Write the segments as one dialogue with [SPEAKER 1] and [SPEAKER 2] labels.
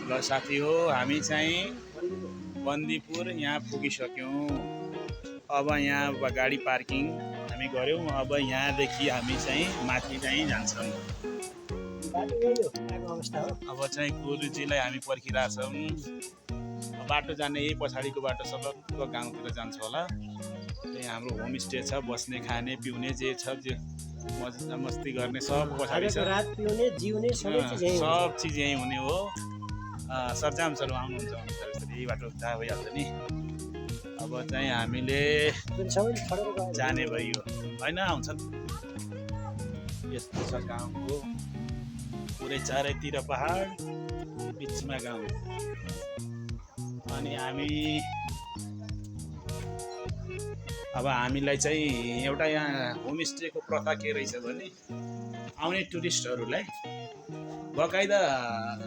[SPEAKER 1] ल साथी हो, हामी चाहिँ बन्दीपुर यहाँ पुगिसक्यौँ। अब यहाँ गाडी पार्किङ हामी गऱ्यौँ। अब यहाँदेखि हामी चाहिँ माथि चाहिँ जान्छौँ। अब चाहिँ गुरुजीलाई हामी पर्खिरहेछौँ। बाटो जाने यही पछाडिको बाटो सबैको गाउँतिर जान्छ होला। त्यही हाम्रो होमस्टे छ, बस्ने खाने पिउने जे छ, जे मजा मस्ती गर्ने सब पछाडि छ। सब चिज यहीँ हुने हो। सरजाम सर आउनुहुन्छ यही बाटो थाहा भइहाल्छ नि। अब चाहिँ हामीले जाने भयो होइन, आउँछन्। यस्तो छ गाउँको, पुरै चारैतिर पहाड, बिचमा गाउँ। अनि हामीलाई चाहिँ एउटा यहाँ होमस्टेको प्रथा के रहेछ भने आउने टुरिस्टहरूलाई बकाइदा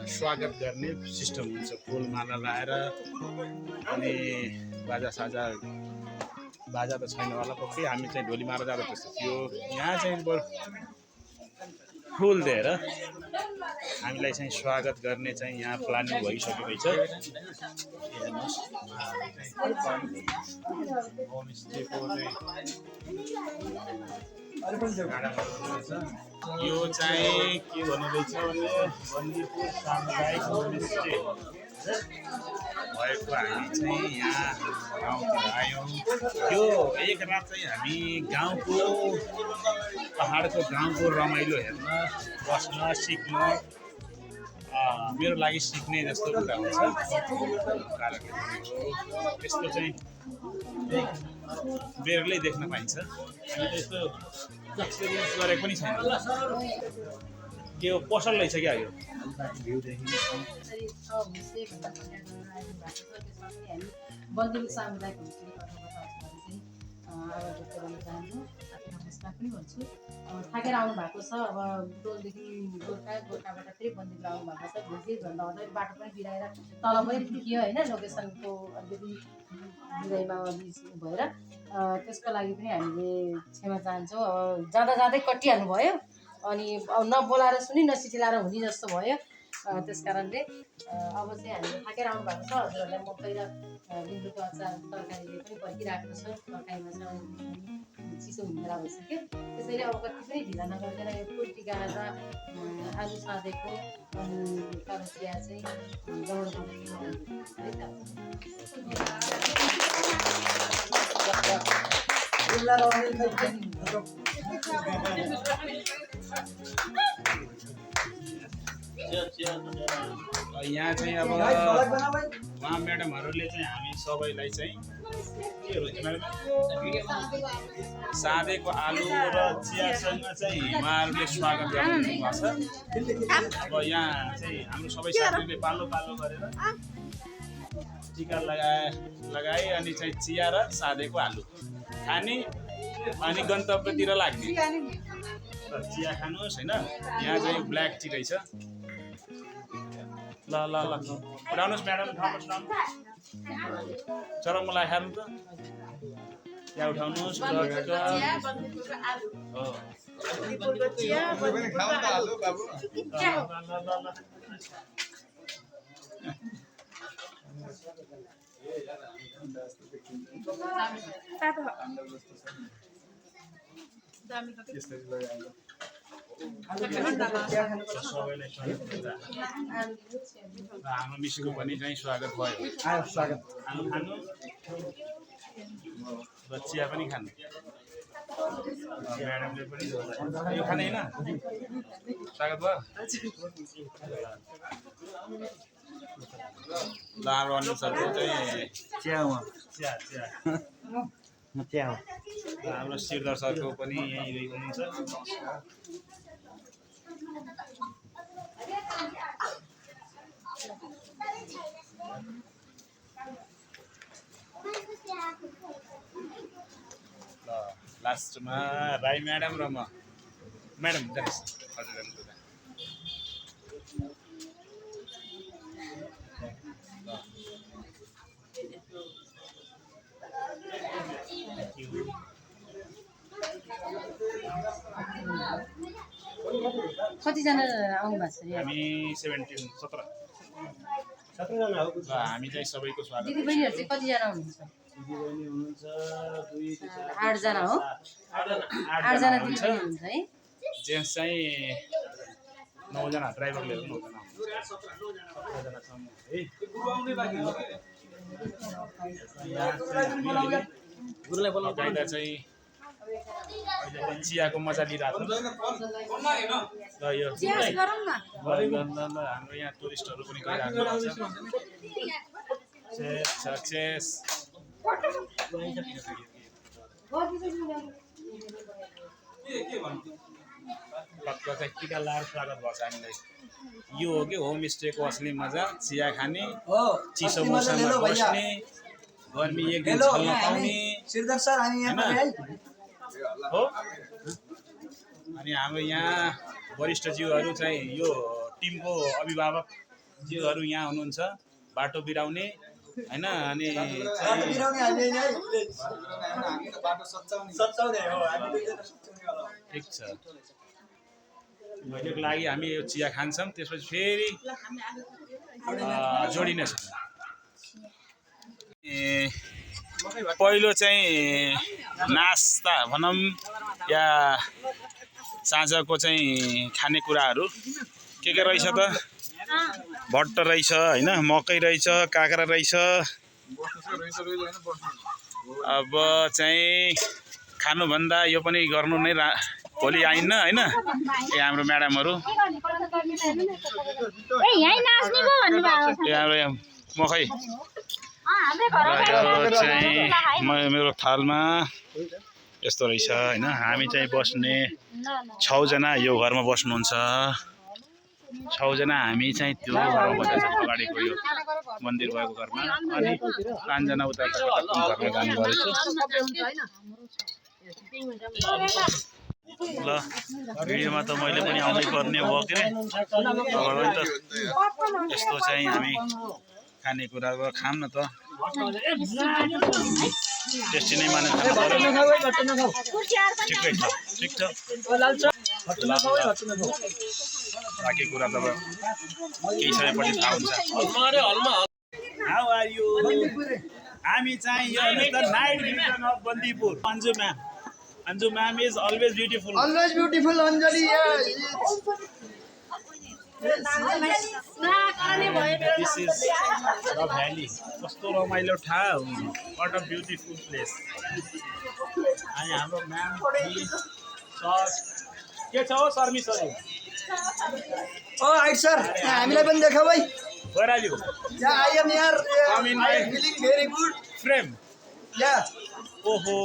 [SPEAKER 1] स्वागत गर्ने सिस्टम हुन्छ। फुलमाला लाएर अनि बाजा त छैन होला पक्कै, हामी चाहिँ ढोली मारेर जाँदा त्यस्तो थियो। यहाँ चाहिँ फुल दिएर हामीलाई चाहिँ स्वागत गर्ने चाहिँ यहाँ प्लानिङ भइसकेको छ। यो चाहिँ के भन्नुहुँदैछ भने बन्दीपुर सामुदायिक होमस्टे भएको हामी चाहिँ यहाँ गाउँतिर आयौँ। यो एक रात चाहिँ हामी गाउँको पहाडको गाउँको रमाइलो हेर्न, बस्न, सिक्न, मेरो लागि सिक्ने जस्तो कुरा हुन्छ। यस्तो चाहिँ बेग्लै देख्न पाइन्छ। हामी त यस्तो एक्सपिरियन्स गरेको पनि छैन। के हो, पसल रहेछ क्या यो?
[SPEAKER 2] बन्दीपुर सामुदायिक होमस्टेले पनि भन्छु। थाकेर आउनु भएको छ। अब टोलदेखि गोर्खाबाट फेरि बन्दीपुर आउनु भएको छ। भेन्दा आउँदाखेरि बाटो पनि बिराएर तल पनि पुग्यो होइन, लोकेसनको अलिकति बिराइमा भएर त्यसको लागि पनि हामीले क्षमा चाहन्छौँ। अब जाँदा जाँदै कटिहाल्नु भयो, अनि नबोलाएर सुनि नसिचिलाएर हुने जस्तो भयो। त्यस कारणले अब चाहिँ हामीले थाकेर आउनु भएको छ। हजुरहरूलाई मकै र गुन्द्रुकको अचार तरकारीले पनि पर्खिराखेको छ। तरकारीमा चाहिँ चिसो हुने बेला भइसक्यो। त्यसैले अब कति पनि ढिला नगरिकन यो फुल टिका र आलु साँधेको कालो चिया चाहिँ
[SPEAKER 1] यहाँ चाहिँ अब उहाँ म्याडमहरूले चाहिँ हामी सबैलाई चाहिँ के साँधेको आलु र चियासँग चाहिँ उहाँहरूले स्वागत गर्नुभएको छ। अब यहाँ चाहिँ हाम्रो सबै साथीहरूले पालो गरेर टिका लगाए अनि चाहिँ चिया र साँधेको आलु खाने अनि गन्तव्यतिर लाग्ने। चिया खानुहोस् होइन, यहाँ चाहिँ ब्ल्याक टी रहेछ। ल उठाउनुहोस् म्याडम, चरमलाई खानु त यहाँ उठाउनुहोस्। हाम्रो मिसको पनि चाहिँ स्वागत भयो। आलु खानु र चिया पनि खानु। म्याडमले पनि यो खाने होइन, स्वागत भयो। ल हाम्रो अनिल सरको चाहिँ चिया हाम्रो श्रीधर सरको पनि यहीँ हुनुहुन्छ। लास्टमा राई म्याडम र म। म्याडम जानुहोस्, हजुर जानुहोस्।
[SPEAKER 2] कतिजना आउनु भएको छ?
[SPEAKER 1] हामी 17 हामी चाहिँ सबैको स्वागत
[SPEAKER 2] दिदीबहिनीहरू चाहिँ कतिजना हुनुहुन्छ?
[SPEAKER 1] दिदीबहिनी हुनुहुन्छ 2 4
[SPEAKER 2] 8 जना हो। 8 जना दिदीबहिनी हुनुहुन्छ है।
[SPEAKER 1] जेन्ट्स चाहिँ 9 जना ड्राइभरले 9 जना 17 जना छौँ है। गुरुलाई बोलाउँदा चाहिँ अहिले चियाको मजा लिइरहेको छ ल यो हाम्रो यहाँ टुरिस्टहरू पनि गइरहेको छ। सक्सेस चाहिँ टिका लाएर स्वागत गर्छ हामीलाई। यो हो कि होमस्टेको असली मजा, चिया खाने, चिसो मौसममा बस्ने, गर्मी एक दिन छल्न पाउने हो। अनि हाम्रो यहाँ वरिष्ठ ज्यूहरू चाहिँ यो टिमको अभिभावक ज्यूहरू यहाँ हुनुहुन्छ, बाटो बिराउने हैन। अनि ठिक छ, अहिलेको लागि हामी यो चिया खान्छौँ, त्यसपछि फेरि जोडिनेछौँ। पहिलो चाहिँ नास्ता भनौँ या साँझको चाहिँ खानेकुराहरू के रहेछ त? भट्ट रहेछ होइन, मकै रहेछ, काँक्रा रहेछ। अब चाहिँ खानुभन्दा यो पनि गर्नु नै भोलि आइन्न होइन। ए हाम्रो म्याडमहरू हाम्रो मकै चाहिँ मेरो थालमा यस्तो रहेछ होइन। हामी चाहिँ बस्ने 6 जना यो घरमा बस्नुहुन्छ। 6 जना हामी चाहिँ त्यो घरमा बस्छ, अगाडिको यो मन्दिर भएको घरमा। अनि 5 जना उता घरमा जानु गरेछ। ल भिडियोमा त मैले पनि आउनै पर्ने हो के अरे। यस्तो चाहिँ हामी खानेकुरा खाम न त, टेस्टी नै मानेर खानु पर्यो। ठिकै छ, ठिक छ। बाँकी कुरा त केही समयपछि थाहा हुन्छ। How are you? हामी चाहिँ यो night vision of Bandipur. Anju ma'am, Anju ma'am is always beautiful.
[SPEAKER 3] Always beautiful, Anjali.
[SPEAKER 1] This is the valley. कस्तो रमाइलो ठाउँ, what a beautiful place. अनि हाम्रो म्याम सर के छ हो शर्मी सर?
[SPEAKER 3] Oh, right sir. हामीलाई पनि देखाऊ है।
[SPEAKER 1] Where are you?
[SPEAKER 3] Yeah, I am here.
[SPEAKER 1] Come in
[SPEAKER 3] I am feeling very good.
[SPEAKER 1] Frame.
[SPEAKER 3] Yeah.
[SPEAKER 1] ओहो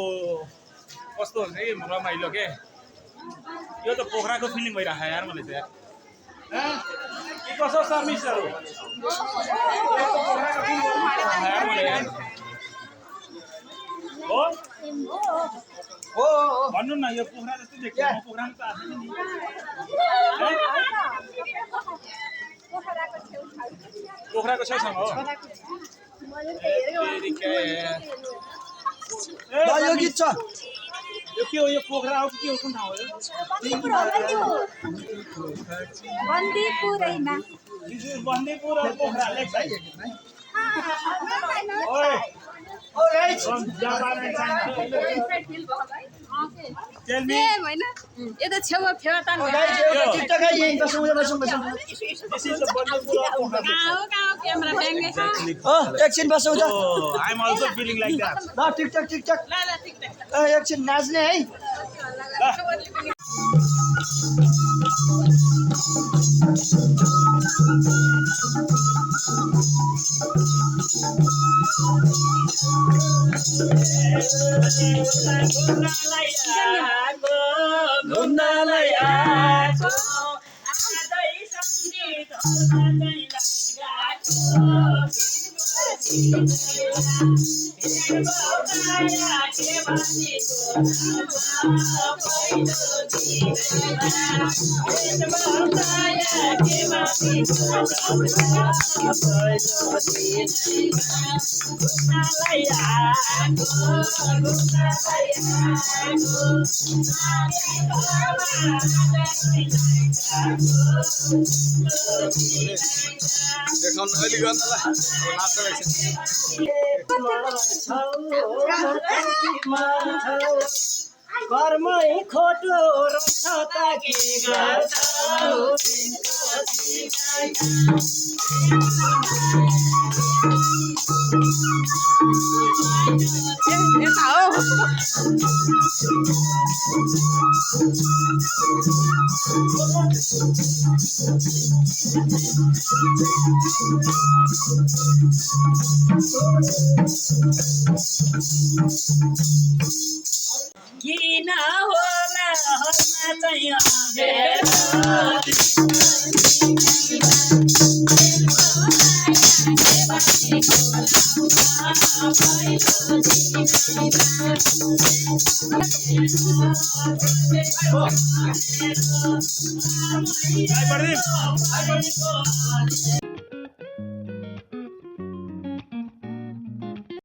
[SPEAKER 1] कस्तो हुन्छ कि रमाइलो के। यो त पोखराको फिलिङ भइरहेको यार मलाई त यार। के कसो सर्भिसहरू? पोखराको फिलिङ यार मलाई यार। हो?
[SPEAKER 3] हो
[SPEAKER 1] भन्नु न यो पोखरा जस्तो देख्छ, म पोखरामा त आएको नि। पोखराको छेउछाउमा हो।
[SPEAKER 3] यो गीत छ।
[SPEAKER 1] यो के हो? यो पोखरा हो कि के हो? कुन ठाउँ हो यो?
[SPEAKER 4] बन्दीपुरैमा।
[SPEAKER 1] बन्दीपुर और पोखरा लेक साइड। ओए
[SPEAKER 3] Oh, right.
[SPEAKER 1] from Japan and China. Tell me,
[SPEAKER 4] यो त छेउमा फेवा तान
[SPEAKER 3] Oh, guys, एउटा टिकटक है यही बसौँ बसौँ बसौँ।
[SPEAKER 1] this is the Bandipur or Pokhara.
[SPEAKER 4] कहाँ क्यामेरा ब्याङ्क छ
[SPEAKER 3] एकछिन बसौँ त।
[SPEAKER 1] Oh, I'm also feeling like that.
[SPEAKER 3] ल टिकटक टिकटक। एकछिन नाच्ने है।
[SPEAKER 4] घुम्नलाई
[SPEAKER 3] देखाउन अलि गर्नला नाच्छ
[SPEAKER 5] कर्मै खोटो रहेछ त के गर्छौ
[SPEAKER 4] यता हो
[SPEAKER 5] किन होला हरमा चाहिँ अँधेरो
[SPEAKER 1] Bye, Pardeep.